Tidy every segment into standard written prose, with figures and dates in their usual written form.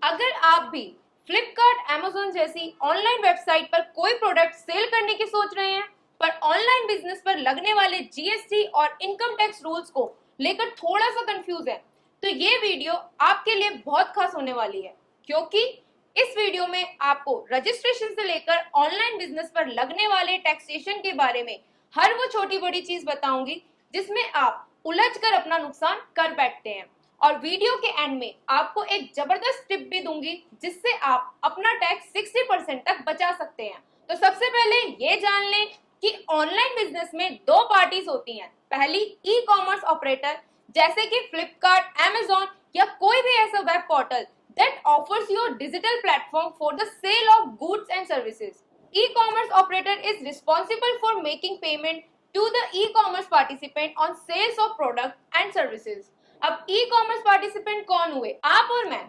अगर आप भी फ्लिपकार्ट, अमेज़न जैसी ऑनलाइन वेबसाइट पर कोई प्रोडक्ट सेल करने की सोच रहे हैं, पर ऑनलाइन बिजनेस पर लगने वाले जीएसटी और इनकम टैक्स रूल्स को लेकर थोड़ा सा कंफ्यूज है, तो ये वीडियो आपके लिए बहुत खास होने वाली है, क्योंकि इस वीडियो में आपको रजिस्ट्रेशन से लेकर ऑनलाइन बिजनेस पर लगने वाले टैक्सेशन के बारे में हर वो छोटी बड़ी चीज बताऊंगी जिसमें आप उलझ कर अपना नुकसान कर बैठते हैं। और वीडियो के एंड में आपको एक जबरदस्त टिप भी दूंगी जिससे आप अपना टैक्स 60% तक बचा सकते हैं। तो सबसे पहले ये जान लें कि ऑनलाइन बिजनेस में दो पार्टीज होती हैं। पहली ई कॉमर्स ऑपरेटर, जैसे कि फ्लिपकार्ट, अमेज़न या कोई भी ऐसा web portal that offers your digital platform for the sale of goods and services. E-commerce operator is responsible for making payment to the e-commerce participant on sales of product and services. अब e-commerce participant कौन हुए? आप और मैं,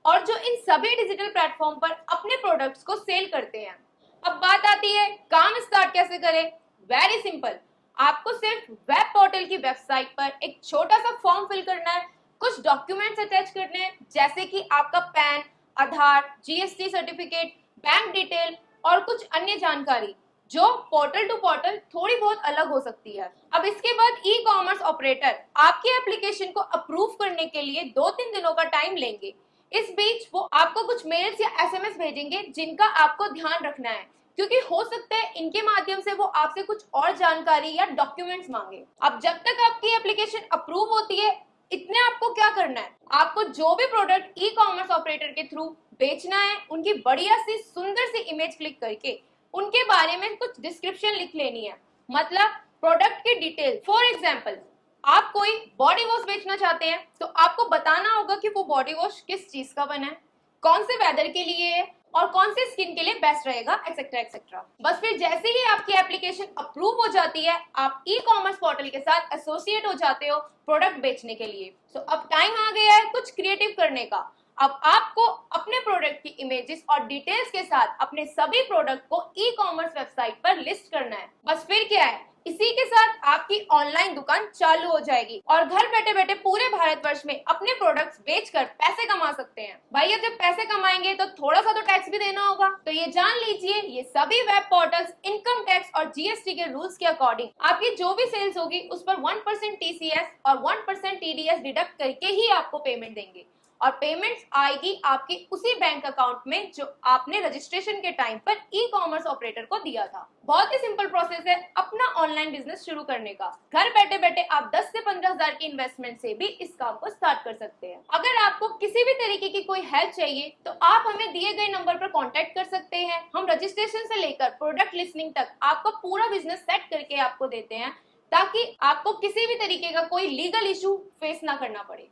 और जो इन सभी digital platform पर अपने प्रोडक्ट्स को सेल करते हैं। अब बात आती है काम स्टार्ट कैसे करें। वेरी सिंपल, आपको सिर्फ वेब पोर्टल की वेबसाइट पर एक छोटा सा फॉर्म फिल करना है, कुछ डॉक्यूमेंट्स अटैच करने हैं जैसे कि आपका पैन, आधार, जीएसटी सर्टिफिकेट, बैंक डिटेल और कुछ अन्य जानकारी जो पोर्टल टू पोर्टल थोड़ी बहुत अलग हो सकती है। अब इसके बाद ई कॉमर्स ऑपरेटर आपकी एप्लीकेशन को अप्रूव करने के लिए 2-3 दिनों का टाइम लेंगे। इस बीच वो आपको कुछ मेल्स या एसएमएस भेजेंगे जिनका आपको ध्यान रखना है, क्योंकि हो सकता है इनके माध्यम से वो आपसे कुछ और जानकारी या डॉक्यूमेंट्स मांगे। अब जब तक आपकी एप्लीकेशन अप्रूव होती है, इतने आपको क्या करना है, आपको जो भी प्रोडक्ट ई कॉमर्स ऑपरेटर के थ्रू बेचना है उनकी बढ़िया सी सुंदर सी इमेज क्लिक करके उनके बारे में कुछ डिस्क्रिप्शन लिख लेनी है, मतलब प्रोडक्ट की डिटेल। फॉर एग्जाम्पल, आप कोई बॉडी वॉश बेचना चाहते हैं तो आपको बताना होगा कि वो बॉडी वॉश किस चीज का बना है, कौन से वेदर के लिए है और कौन से स्किन के लिए बेस्ट रहेगा, एक्सेट्रा एक्सेट्रा। बस फिर जैसे ही आपकी एप्लीकेशन अप्रूव हो जाती है, आप ई कॉमर्स पोर्टल के साथ एसोसिएट हो जाते हो प्रोडक्ट बेचने के लिए। तो अब टाइम आ गया है कुछ क्रिएटिव करने का। अब आपको अपने प्रोडक्ट की इमेजेस और डिटेल्स के साथ अपने सभी प्रोडक्ट को ई कॉमर्स वेबसाइट पर लिस्ट करना है। बस फिर क्या है, इसी के साथ आपकी ऑनलाइन दुकान चालू हो जाएगी और घर बैठे बैठे पूरे भारतवर्ष में अपने प्रोडक्ट्स बेचकर पैसे कमा सकते हैं। भाई अब जब पैसे कमाएंगे तो थोड़ा सा तो टैक्स भी देना होगा। तो ये जान लीजिए, ये सभी वेब पोर्टल्स इनकम टैक्स और जीएसटी के रूल्स के अकॉर्डिंग आपकी जो भी सेल्स होगी उस पर 1% टीसीएस और 1% टीडीएस डिडक्ट करके ही आपको पेमेंट देंगे, और पेमेंट्स आएगी आपके उसी बैंक अकाउंट में जो आपने रजिस्ट्रेशन के टाइम पर ई कॉमर्स ऑपरेटर को दिया था। बहुत ही सिंपल प्रोसेस है अपना ऑनलाइन बिजनेस शुरू करने का। घर बैठे बैठे आप 10 से 15,000 की इन्वेस्टमेंट से भी इस काम को स्टार्ट कर सकते हैं। अगर आपको किसी भी तरीके की कोई हेल्प चाहिए तो आप हमें दिए गए नंबर पर कॉन्टेक्ट कर सकते हैं। हम रजिस्ट्रेशन से लेकर प्रोडक्ट लिस्टिंग तक आपका पूरा बिजनेस सेट करके आपको देते हैं, ताकि आपको किसी भी तरीके का कोई लीगल इशू फेस ना करना पड़े।